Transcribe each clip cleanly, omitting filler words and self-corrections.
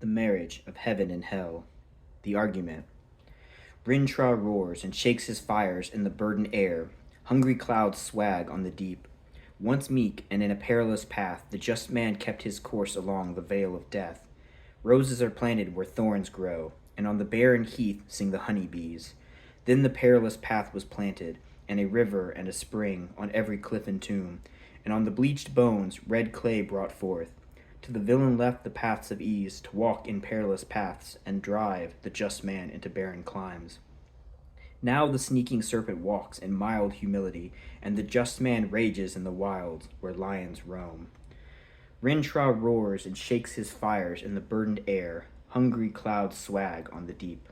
The marriage of heaven and hell. The argument. Rintrah roars and shakes his fires in the burdened air. Hungry clouds swag on the deep. Once meek and in a perilous path, the just man kept his course along the vale of death. Roses are planted where thorns grow, and on the barren heath sing the honey bees. Then the perilous path was planted, and a river and a spring on every cliff and tomb, and on the bleached bones red clay brought forth. To the villain left the paths of ease, to walk in perilous paths, and drive the just man into barren climes. Now the sneaking serpent walks in mild humility, and the just man rages in the wilds where lions roam. Rintrah roars and shakes his fires in the burdened air. Hungry clouds swag on the deep.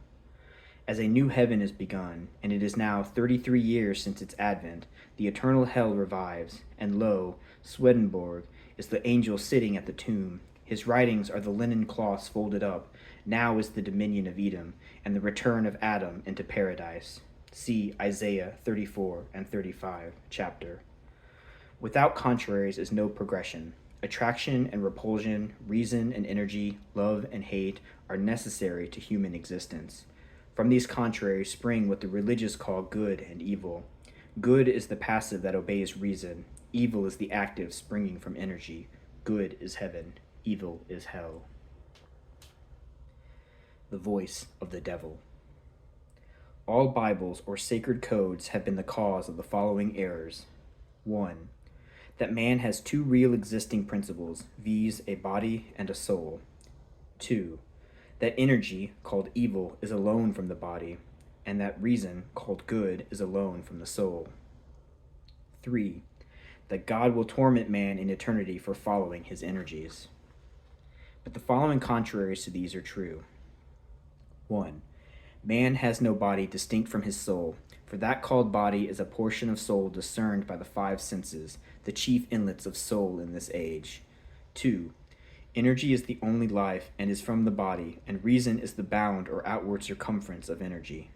As a new heaven is begun, and it is now 33 years since its advent, the eternal hell revives, and lo, Swedenborg is the angel sitting at the tomb. His writings are the linen cloths folded up. Now is the dominion of Edom, and the return of Adam into paradise. See Isaiah 34 and 35 chapter. Without contraries is no progression. Attraction and repulsion, reason and energy, love and hate are necessary to human existence. From these contraries spring what the religious call good and evil. Good is the passive that obeys reason. Evil is the active springing from energy. Good is heaven. Evil is hell. The voice of the devil. All Bibles or sacred codes have been the cause of the following errors. 1. That man has two real existing principles, viz. A body and a soul. 2. That energy, called evil, is alone from the body, and that reason, called good, is alone from the soul. 3. That God will torment man in eternity for following his energies. But the following contraries to these are true. 1. Man has no body distinct from his soul, for that called body is a portion of soul discerned by the five senses, the chief inlets of soul in this age. 2. Energy is the only life and is from the body, and reason is the bound or outward circumference of energy.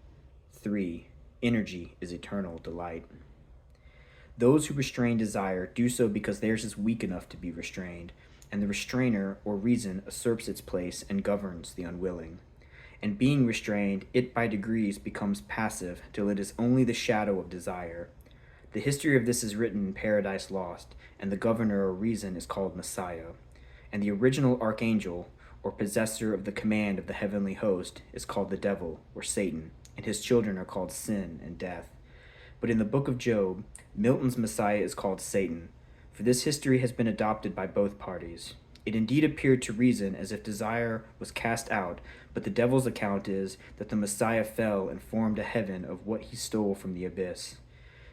3. Energy is eternal delight. Those who restrain desire do so because theirs is weak enough to be restrained, and the restrainer or reason usurps its place and governs the unwilling. And being restrained, it by degrees becomes passive till it is only the shadow of desire. The history of this is written in Paradise Lost, and the governor or reason is called Messiah. And the original archangel, or possessor of the command of the heavenly host, is called the devil, or Satan, and his children are called sin and death. But in the book of Job, Milton's Messiah is called Satan, for this history has been adopted by both parties. It indeed appeared to reason as if desire was cast out, but the devil's account is that the Messiah fell and formed a heaven of what he stole from the abyss.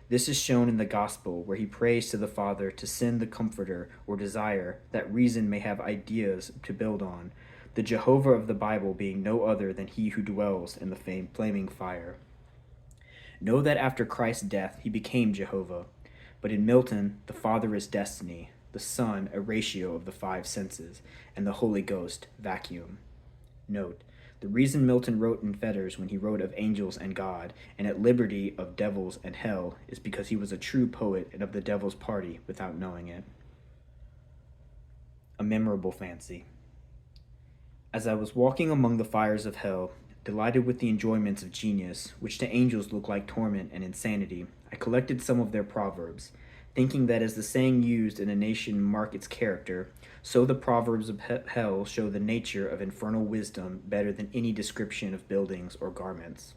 This is shown in the Gospel, where he prays to the Father to send the Comforter, or desire, that reason may have ideas to build on, the Jehovah of the Bible being no other than he who dwells in the flaming fire. Know that after Christ's death he became Jehovah, but in Milton the Father is destiny, the Son a ratio of the five senses, and the Holy Ghost vacuum. Note, the reason Milton wrote in fetters when he wrote of angels and God, and at liberty of devils and hell, is because he was a true poet and of the devil's party without knowing it. A memorable fancy. As I was walking among the fires of hell, delighted with the enjoyments of genius, which to angels look like torment and insanity, I collected some of their proverbs, thinking that as the saying used in a nation mark its character, so the proverbs of hell show the nature of infernal wisdom better than any description of buildings or garments.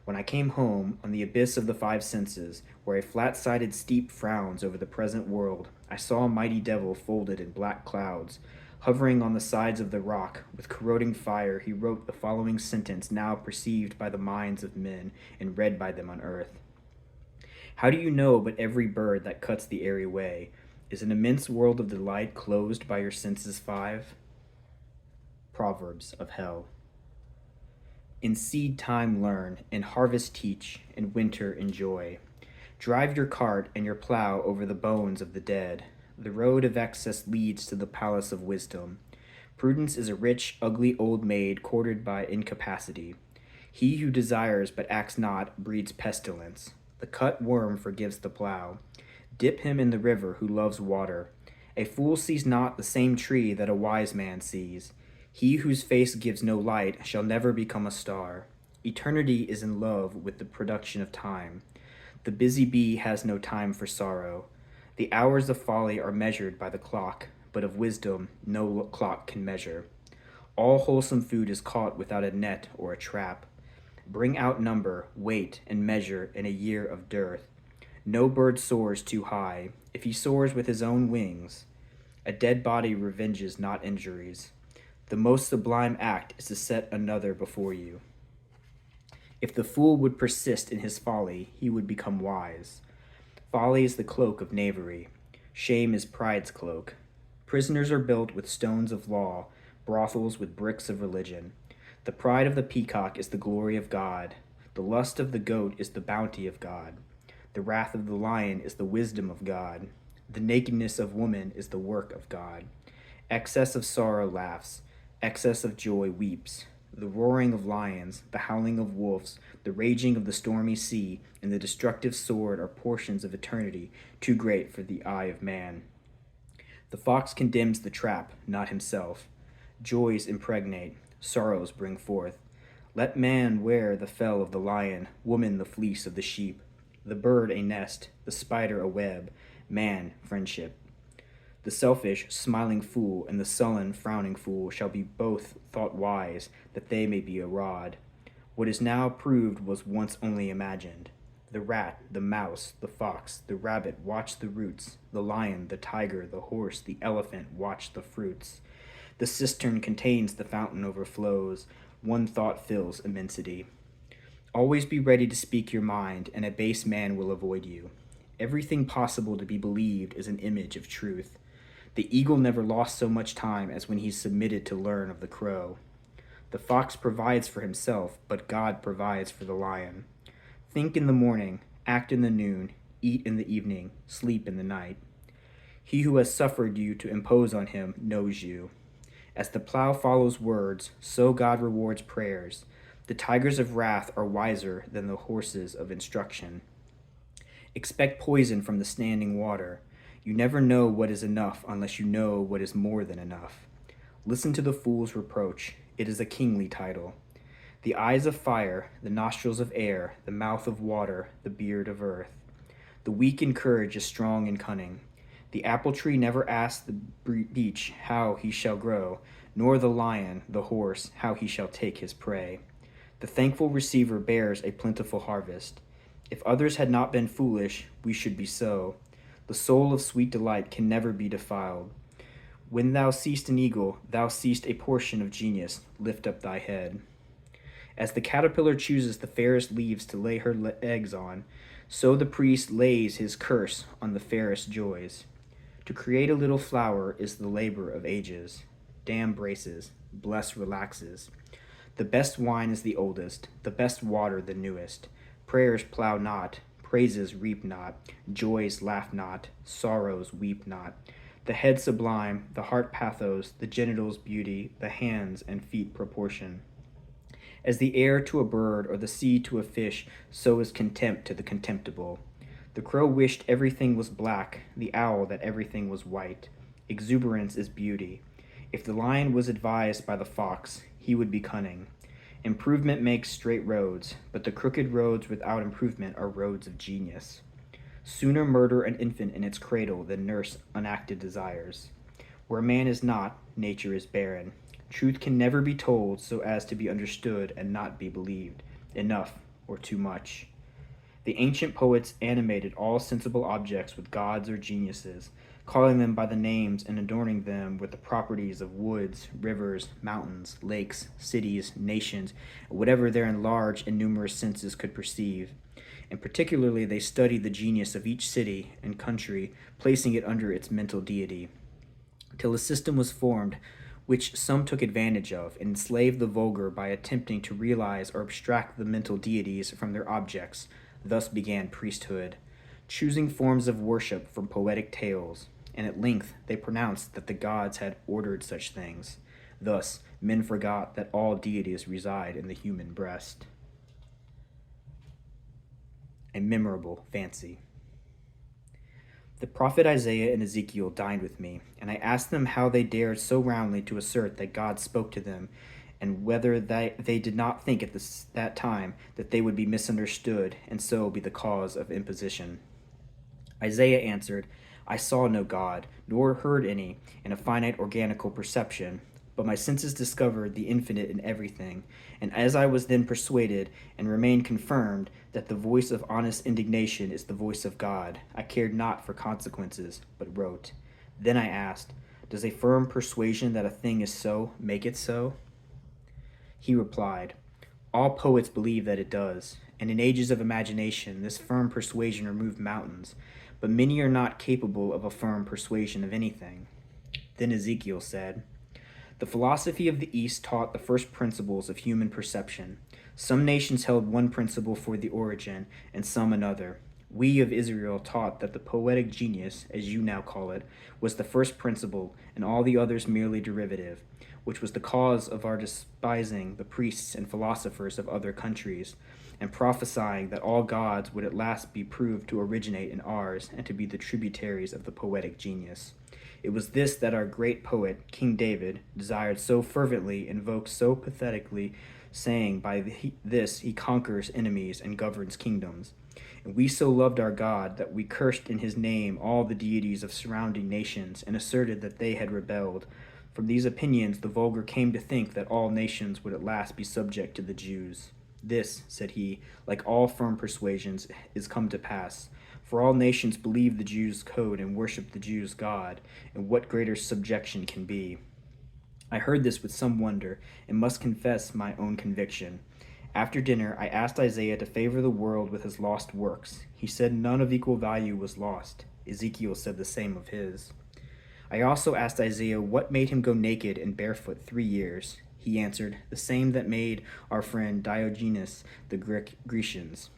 When I came home, on the abyss of the five senses, where a flat-sided steep frowns over the present world, I saw a mighty devil folded in black clouds. Hovering on the sides of the rock, with corroding fire, he wrote the following sentence now perceived by the minds of men and read by them on earth. How do you know but every bird that cuts the airy way is an immense world of delight closed by your senses five? Proverbs of hell. In seed time learn, in harvest teach, in winter enjoy. Drive your cart and your plow over the bones of the dead. The road of excess leads to the palace of wisdom. Prudence is a rich, ugly old maid courted by incapacity. He who desires but acts not breeds pestilence. The cut worm forgives the plow. Dip him in the river who loves water. A fool sees not the same tree that a wise man sees. He whose face gives no light shall never become a star. Eternity is in love with the production of time. The busy bee has no time for sorrow. The hours of folly are measured by the clock, but of wisdom no clock can measure. All wholesome food is caught without a net or a trap. Bring out number, weight, and measure in a year of dearth. No bird soars too high, if he soars with his own wings. A dead body revenges not injuries. The most sublime act is to set another before you. If the fool would persist in his folly, he would become wise. Folly is the cloak of knavery. Shame is pride's cloak. Prisoners are built with stones of law, brothels with bricks of religion. The pride of the peacock is the glory of God. The lust of the goat is the bounty of God. The wrath of the lion is the wisdom of God. The nakedness of woman is the work of God. Excess of sorrow laughs. Excess of joy weeps. The roaring of lions, the howling of wolves, the raging of the stormy sea, and the destructive sword are portions of eternity too great for the eye of man. The fox condemns the trap, not himself. Joys impregnate, sorrows bring forth. Let man wear the fell of the lion, woman the fleece of the sheep, the bird a nest, the spider a web, man friendship. The selfish, smiling fool and the sullen, frowning fool shall be both thought wise, that they may be a rod. What is now proved was once only imagined. The rat, the mouse, the fox, the rabbit watch the roots. The lion, the tiger, the horse, the elephant watch the fruits. The cistern contains, the fountain overflows. One thought fills immensity. Always be ready to speak your mind, and a base man will avoid you. Everything possible to be believed is an image of truth. The eagle never lost so much time as when he submitted to learn of the crow. The fox provides for himself, but God provides for the lion. Think in the morning, act in the noon, eat in the evening, sleep in the night. He who has suffered you to impose on him knows you. As the plow follows words, so God rewards prayers. The tigers of wrath are wiser than the horses of instruction. Expect poison from the standing water. You never know what is enough unless you know what is more than enough. Listen to the fool's reproach. It is a kingly title. The eyes of fire, the nostrils of air, the mouth of water, the beard of earth. The weak in courage is strong in cunning. The apple tree never asks the beech how he shall grow, nor the lion, the horse, how he shall take his prey. The thankful receiver bears a plentiful harvest. If others had not been foolish, we should be so. The soul of sweet delight can never be defiled. When thou seest an eagle, thou seest a portion of genius. Lift up thy head. As the caterpillar chooses the fairest leaves to lay her eggs on, so the priest lays his curse on the fairest joys. To create a little flower is the labor of ages. Damn braces, bless relaxes. The best wine is the oldest, the best water the newest. Prayers plow not, praises reap not, joys laugh not, sorrows weep not. The head sublime, the heart pathos, the genitals beauty, the hands and feet proportion. As the air to a bird or the sea to a fish, so is contempt to the contemptible. The crow wished everything was black, the owl that everything was white. Exuberance is beauty. If the lion was advised by the fox, he would be cunning. Improvement makes straight roads, but the crooked roads without improvement are roads of genius. Sooner murder an infant in its cradle than nurse unacted desires. Where man is not, nature is barren. Truth can never be told so as to be understood and not be believed, enough or too much. The ancient poets animated all sensible objects with gods or geniuses, calling them by the names and adorning them with the properties of woods, rivers, mountains, lakes, cities, nations, whatever their enlarged and numerous senses could perceive. And particularly they studied the genius of each city and country, placing it under its mental deity, till a system was formed which some took advantage of, and enslaved the vulgar by attempting to realize or abstract the mental deities from their objects. Thus began priesthood, choosing forms of worship from poetic tales, and at length they pronounced that the gods had ordered such things. Thus men forgot that all deities reside in the human breast. A memorable fancy. The prophet Isaiah and Ezekiel dined with me, and I asked them how they dared so roundly to assert that God spoke to them, and whether they did not think at that time that they would be misunderstood, and so be the cause of imposition. Isaiah answered, I saw no God, nor heard any, in a finite organical perception, but my senses discovered the infinite in everything, and as I was then persuaded, and remained confirmed, that the voice of honest indignation is the voice of God, I cared not for consequences, but wrote. Then I asked, Does a firm persuasion that a thing is so make it so? He replied, All poets believe that it does, and in ages of imagination this firm persuasion removed mountains, but many are not capable of a firm persuasion of anything. Then Ezekiel said, The philosophy of the East taught the first principles of human perception. Some nations held one principle for the origin, and some another. We of Israel taught that the poetic genius, as you now call it, was the first principle, and all the others merely derivative, which was the cause of our despising the priests and philosophers of other countries, and prophesying that all gods would at last be proved to originate in ours and to be the tributaries of the poetic genius. It was this that our great poet, King David, desired so fervently, invoked so pathetically, saying, By this he conquers enemies and governs kingdoms. And we so loved our God that we cursed in his name all the deities of surrounding nations, and asserted that they had rebelled. From these opinions the vulgar came to think that all nations would at last be subject to the Jews. This, said he, like all firm persuasions, is come to pass. For all nations believe the Jews' code and worship the Jews' God, and what greater subjection can be? I heard this with some wonder, and must confess my own conviction. After dinner, I asked Isaiah to favor the world with his lost works. He said none of equal value was lost. Ezekiel said the same of his. I also asked Isaiah what made him go naked and barefoot 3 years. He answered, the same that made our friend Diogenes the Grecians.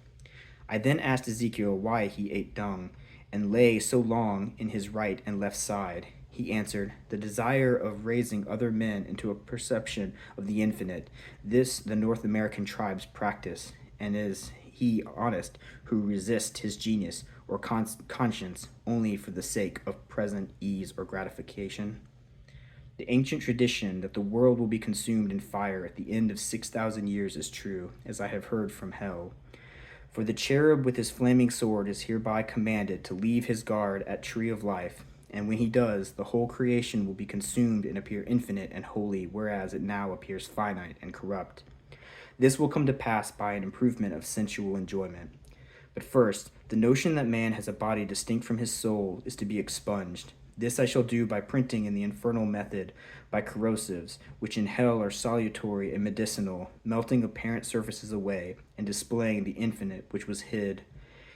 I then asked Ezekiel why he ate dung, and lay so long in his right and left side. He answered, the desire of raising other men into a perception of the infinite. This the North American tribes practice, and is he honest who resists his genius or conscience only for the sake of present ease or gratification? The ancient tradition that the world will be consumed in fire at the end of 6,000 years is true, as I have heard from hell. For the cherub with his flaming sword is hereby commanded to leave his guard at Tree of Life, and when he does, the whole creation will be consumed and appear infinite and holy, whereas it now appears finite and corrupt. This will come to pass by an improvement of sensual enjoyment. But first, the notion that man has a body distinct from his soul is to be expunged. This I shall do by printing in the infernal method, by corrosives, which in hell are salutary and medicinal, melting apparent surfaces away, and displaying the infinite which was hid.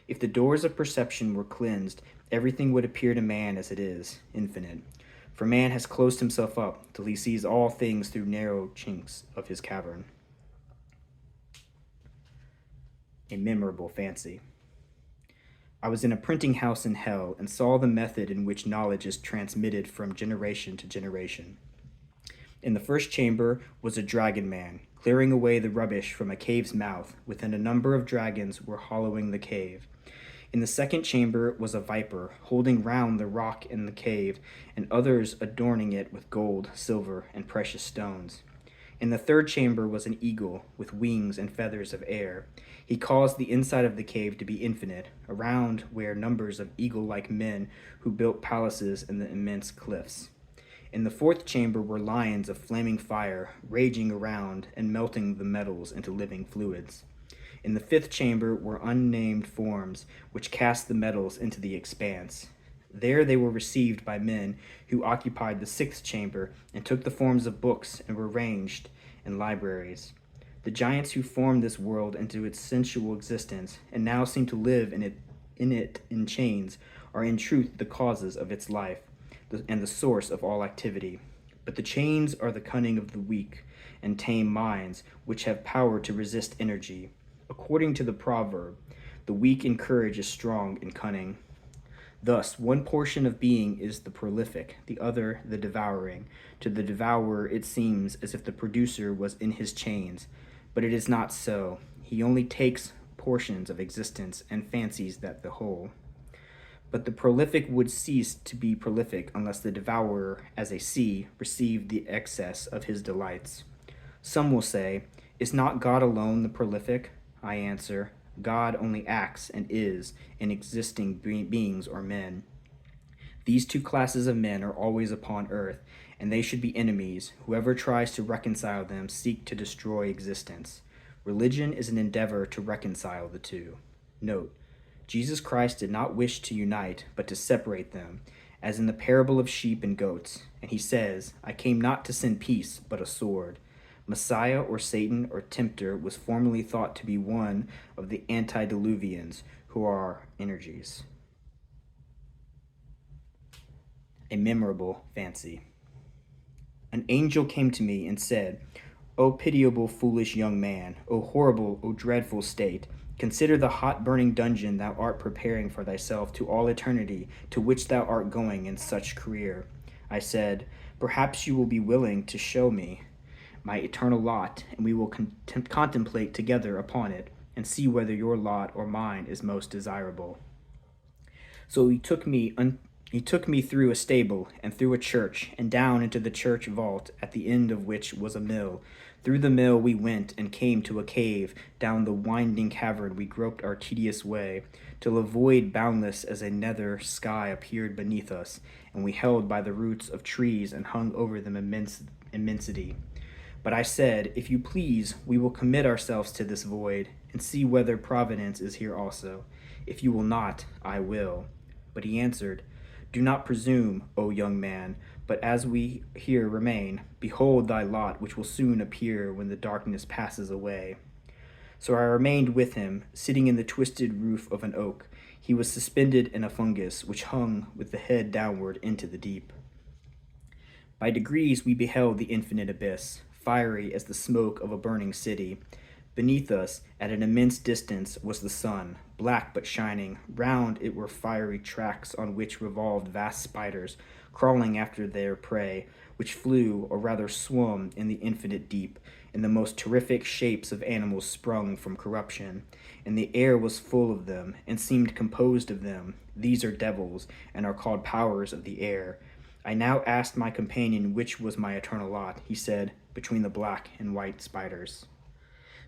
If the doors of perception were cleansed, everything would appear to man as it is, infinite. For man has closed himself up till he sees all things through narrow chinks of his cavern. A memorable fancy. I was in a printing house in hell and saw the method in which knowledge is transmitted from generation to generation. In the first chamber was a dragon man, clearing away the rubbish from a cave's mouth, within a number of dragons were hollowing the cave. In the second chamber was a viper, holding round the rock in the cave, and others adorning it with gold, silver, and precious stones. In the third chamber was an eagle, with wings and feathers of air. He caused the inside of the cave to be infinite, around where numbers of eagle-like men who built palaces in the immense cliffs. In the fourth chamber were lions of flaming fire, raging around and melting the metals into living fluids. In the fifth chamber were unnamed forms, which cast the metals into the expanse. There they were received by men who occupied the sixth chamber and took the forms of books and were ranged in libraries. The giants who formed this world into its sensual existence and now seem to live in it in chains are in truth the causes of its life and the source of all activity. But the chains are the cunning of the weak and tame minds which have power to resist energy. According to the proverb, the weak in courage is strong in cunning. Thus, one portion of being is the prolific, the other the devouring. To the devourer it seems as if the producer was in his chains, but it is not so. He only takes portions of existence and fancies that the whole. But the prolific would cease to be prolific unless the devourer, as a sea, received the excess of his delights. Some will say, is not God alone the prolific? I answer, God only acts and is in existing beings or men. These two classes of men are always upon earth, and they should be enemies. Whoever tries to reconcile them seek to destroy existence. Religion is an endeavor to reconcile the two. Note, Jesus Christ did not wish to unite, but to separate them, as in the parable of sheep and goats. And he says, I came not to send peace, but a sword. Messiah or Satan or Tempter was formerly thought to be one of the antediluvians, who are energies. A memorable fancy. An angel came to me and said, O pitiable, foolish young man, O horrible, O dreadful state, consider the hot burning dungeon thou art preparing for thyself to all eternity, to which thou art going in such career. I said, perhaps you will be willing to show me my eternal lot, and we will contemplate together upon it, and see whether your lot or mine is most desirable. So he took me through a stable, and through a church, and down into the church vault, at the end of which was a mill. Through the mill we went, and came to a cave. Down the winding cavern we groped our tedious way, till a void boundless as a nether sky appeared beneath us, and we held by the roots of trees and hung over them immensity. But I said, if you please, we will commit ourselves to this void, and see whether Providence is here also. If you will not, I will. But he answered, do not presume, O young man, but as we here remain, behold thy lot which will soon appear when the darkness passes away. So I remained with him, sitting in the twisted roof of an oak. He was suspended in a fungus, which hung with the head downward into the deep. By degrees we beheld the infinite abyss, fiery as the smoke of a burning city. Beneath us, at an immense distance, was the sun, black but shining. Round it were fiery tracks on which revolved vast spiders, crawling after their prey, which flew, or rather swum, in the infinite deep, in the most terrific shapes of animals sprung from corruption. And the air was full of them, and seemed composed of them. These are devils, and are called powers of the air. I now asked my companion which was my eternal lot. He said, between the black and white spiders.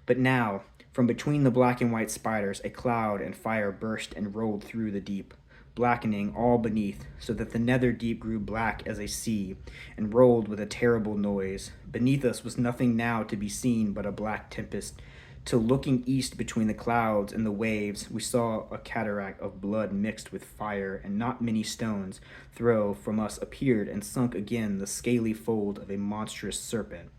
But now, from between the black and white spiders, a cloud and fire burst and rolled through the deep, blackening all beneath, so that the nether deep grew black as a sea, and rolled with a terrible noise. Beneath us was nothing now to be seen but a black tempest, till looking east between the clouds and the waves, we saw a cataract of blood mixed with fire, and not many stones throw from us appeared and sunk again the scaly fold of a monstrous serpent.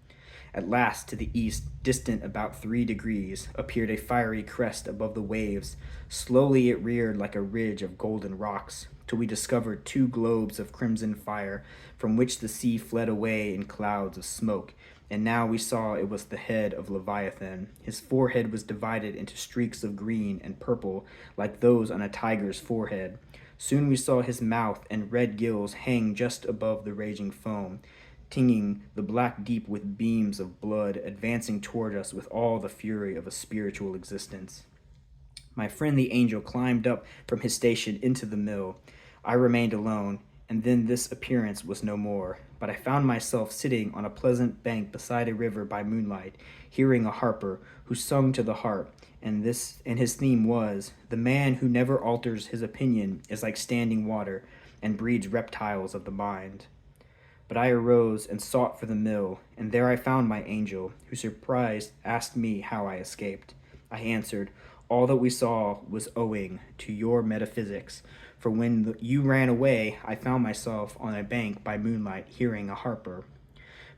At last, to the east, distant about 3 degrees, appeared a fiery crest above the waves. Slowly it reared like a ridge of golden rocks, till we discovered 2 globes of crimson fire, from which the sea fled away in clouds of smoke. And now we saw it was the head of Leviathan. His forehead was divided into streaks of green and purple, like those on a tiger's forehead. Soon we saw his mouth and red gills hang just above the raging foam, tinging the black deep with beams of blood, advancing toward us with all the fury of a spiritual existence. My friend the angel climbed up from his station into the mill. I remained alone, and then this appearance was no more. But I found myself sitting on a pleasant bank beside a river by moonlight, hearing a harper who sung to the harp, and his theme was, the man who never alters his opinion is like standing water, and breeds reptiles of the mind. But I arose and sought for the mill, and there I found my angel, who surprised asked me how I escaped. I answered, all that we saw was owing to your metaphysics, for when you ran away, I found myself on a bank by moonlight hearing a harper.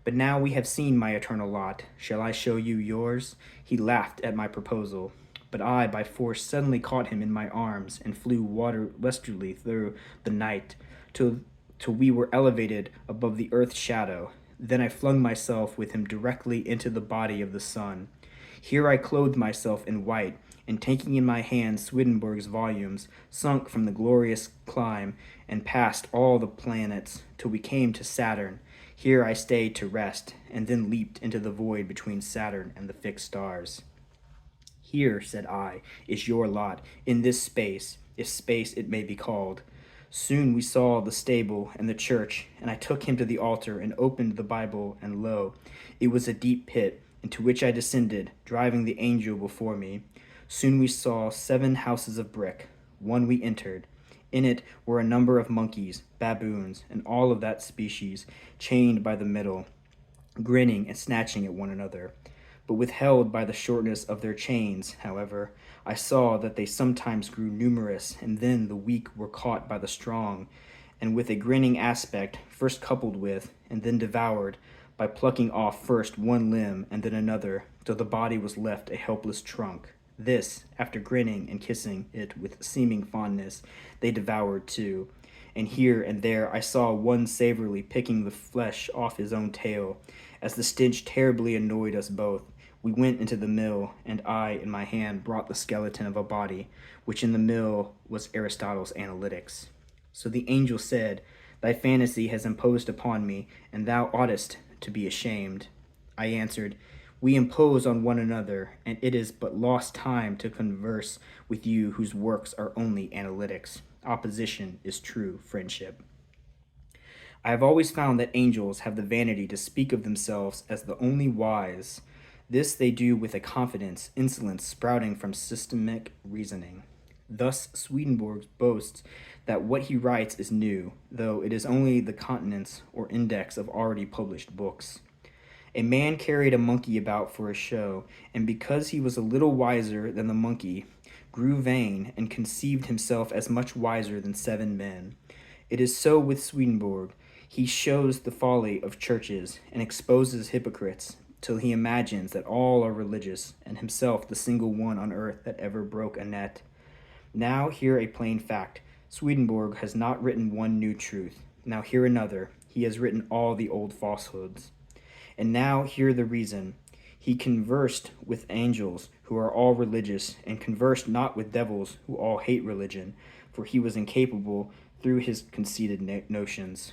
But now we have seen my eternal lot. Shall I show you yours? He laughed at my proposal. But I, by force, suddenly caught him in my arms, and flew westerly through the night, till we were elevated above the earth's shadow. Then I flung myself with him directly into the body of the sun. Here I clothed myself in white, and taking in my hand Swedenborg's volumes, sunk from the glorious climb, and passed all the planets, till we came to Saturn. Here I stayed to rest, and then leaped into the void between Saturn and the fixed stars. Here, said I, is your lot, in this space, if space it may be called. Soon we saw the stable and the church, and I took him to the altar and opened the Bible, and lo, it was a deep pit, into which I descended, driving the angel before me. Soon we saw 7 houses of brick. One we entered. In it were a number of monkeys, baboons, and all of that species, chained by the middle, grinning and snatching at one another. But withheld by the shortness of their chains, however, I saw that they sometimes grew numerous, and then the weak were caught by the strong, and with a grinning aspect, first coupled with, and then devoured, by plucking off first one limb and then another, till the body was left a helpless trunk. This, after grinning and kissing it with seeming fondness, they devoured too. And here and there I saw one savorily picking the flesh off his own tail. As the stench terribly annoyed us both, we went into the mill, and I in my hand brought the skeleton of a body, which in the mill was Aristotle's Analytics. So the angel said, Thy fantasy has imposed upon me, and thou oughtest to be ashamed. I answered, We impose on one another, and it is but lost time to converse with you whose works are only analytics. Opposition is true friendship. I have always found that angels have the vanity to speak of themselves as the only wise. This they do with a confidence, insolence sprouting from systemic reasoning. Thus Swedenborg boasts that what he writes is new, though it is only the continence or index of already published books. A man carried a monkey about for a show, and because he was a little wiser than the monkey, grew vain, and conceived himself as much wiser than 7 men. It is so with Swedenborg. He shows the folly of churches, and exposes hypocrites, till he imagines that all are religious, and himself the single one on earth that ever broke a net. Now hear a plain fact. Swedenborg has not written one new truth. Now hear another. He has written all the old falsehoods. And now hear the reason. He conversed with angels who are all religious, and conversed not with devils who all hate religion, for he was incapable through his conceited notions.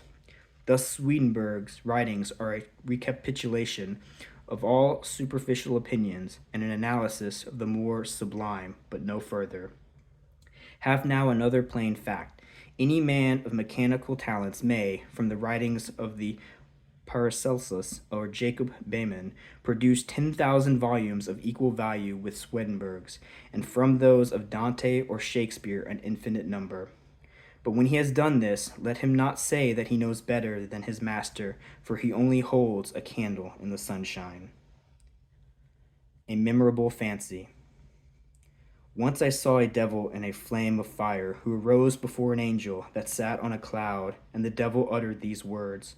Thus Swedenborg's writings are a recapitulation of all superficial opinions, and an analysis of the more sublime, but no further. Have now another plain fact. Any man of mechanical talents may, from the writings of the Paracelsus or Jacob Behmen, produce 10,000 volumes of equal value with Swedenborg's, and from those of Dante or Shakespeare an infinite number. But when he has done this, let him not say that he knows better than his master, for he only holds a candle in the sunshine. A memorable fancy. Once I saw a devil in a flame of fire, who arose before an angel that sat on a cloud, and the devil uttered these words: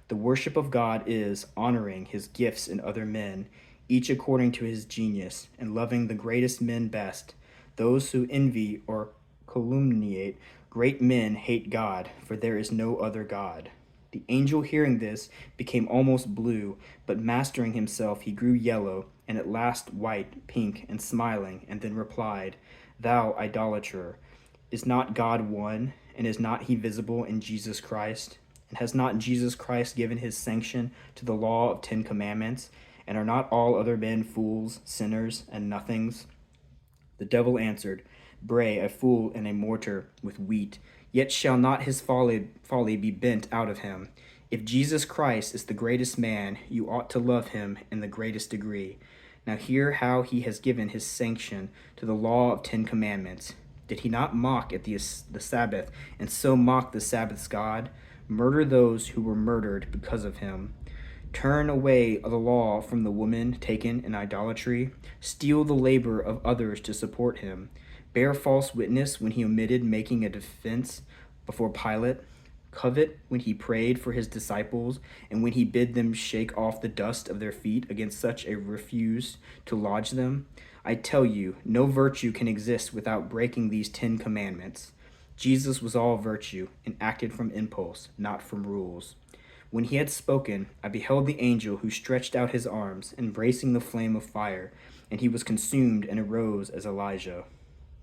The worship of God is honoring his gifts in other men, each according to his genius, and loving the greatest men best. Those who envy or calumniate great men hate God, for there is no other God. The angel, hearing this, became almost blue, but mastering himself, he grew yellow, and at last white, pink, and smiling, and then replied, Thou idolater, is not God one, and is not he visible in Jesus Christ? And has not Jesus Christ given his sanction to the law of 10 commandments? And are not all other men fools, sinners, and nothings? The devil answered, Bray, a fool and a mortar with wheat, yet shall not his folly be bent out of him. If Jesus Christ is the greatest man, you ought to love him in the greatest degree. Now hear how he has given his sanction to the law of 10 commandments. Did he not mock at the Sabbath, and so mock the Sabbath's God? Murder those who were murdered because of him. Turn away the law from the woman taken in idolatry. Steal the labor of others to support him. Bear false witness when he omitted making a defense before Pilate. Covet when he prayed for his disciples, and when he bid them shake off the dust of their feet against such a refuse to lodge them. I tell you, no virtue can exist without breaking these 10 commandments. Jesus was all virtue, and acted from impulse, not from rules. When he had spoken, I beheld the angel who stretched out his arms, embracing the flame of fire, and he was consumed and arose as Elijah.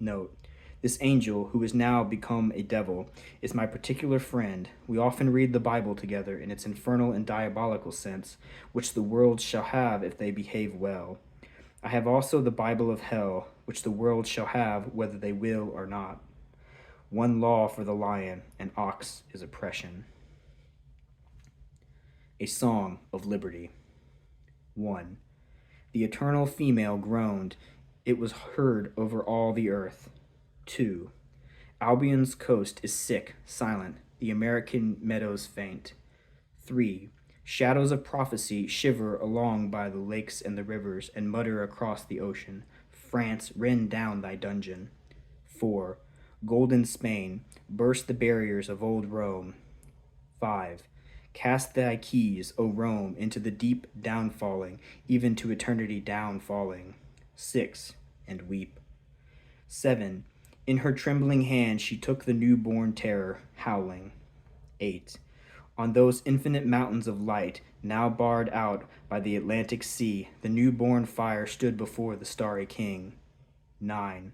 Note, this angel, who is now become a devil, is my particular friend. We often read the Bible together in its infernal and diabolical sense, which the world shall have if they behave well. I have also the Bible of hell, which the world shall have whether they will or not. One law for the lion, an ox is oppression. A Song of Liberty. 1. The eternal female groaned, it was heard over all the earth. 2. Albion's coast is sick, silent, the American meadows faint. 3. Shadows of prophecy shiver along by the lakes and the rivers and mutter across the ocean. France, rend down thy dungeon. 4. Golden Spain, burst the barriers of old Rome. 5. Cast thy keys, O Rome, into the deep downfalling, even to eternity downfalling. 6. And weep. 7. In her trembling hand she took the newborn terror, howling. 8. On those infinite mountains of light, now barred out by the Atlantic Sea, the newborn fire stood before the starry king. 9.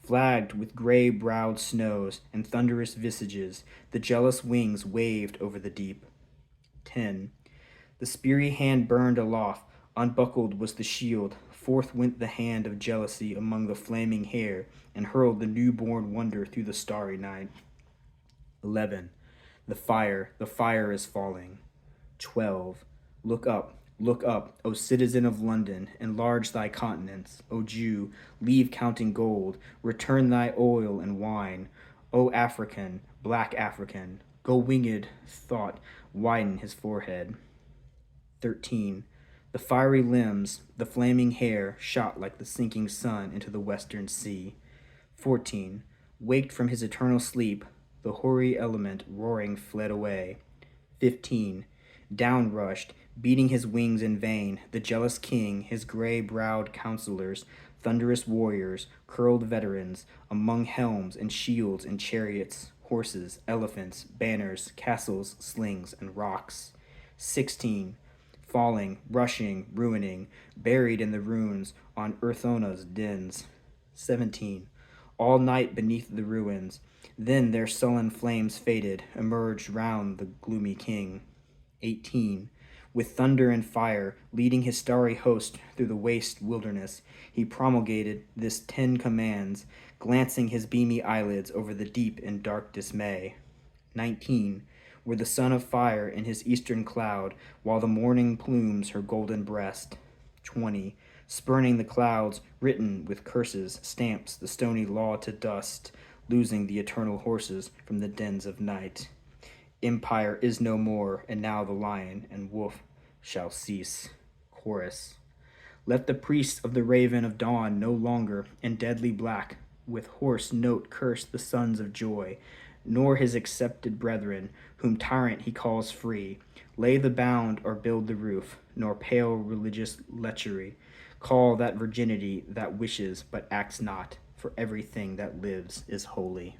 Flagged with gray-browed snows and thunderous visages, the jealous wings waved over the deep. 10. The speary hand burned aloft, unbuckled was the shield, forth went the hand of jealousy among the flaming hair, and hurled the newborn wonder through the starry night. 11. The fire is falling. 12. Look up, O citizen of London, enlarge thy countenance. O Jew, leave counting gold, return thy oil and wine. O African, black African, go winged thought, widen his forehead. 13. The fiery limbs, the flaming hair, shot like the sinking sun into the western sea. 14. Waked from his eternal sleep, the hoary element roaring fled away. 15. Down rushed, beating his wings in vain, the jealous king, his gray-browed counselors, thunderous warriors, curled veterans, among helms and shields and chariots, horses, elephants, banners, castles, slings, and rocks. 16. Falling, rushing, ruining, buried in the ruins on Urthona's dens. 17. All night beneath the ruins, then their sullen flames faded, emerged round the gloomy king. 18. With thunder and fire, leading his starry host through the waste wilderness, he promulgated this 10 commands, glancing his beamy eyelids over the deep in dark dismay. 19. Where the son of fire in his eastern cloud, while the morning plumes her golden breast. 20. Spurning the clouds, written with curses, stamps the stony law to dust, losing the eternal horses from the dens of night. Empire is no more, and now the lion and wolf shall cease. Chorus. Let the priests of the raven of dawn no longer, in deadly black, with hoarse note curse the sons of joy, nor his accepted brethren, whom tyrant he calls free, lay the bound or build the roof, nor pale religious lechery, call that virginity that wishes but acts not, for everything that lives is holy.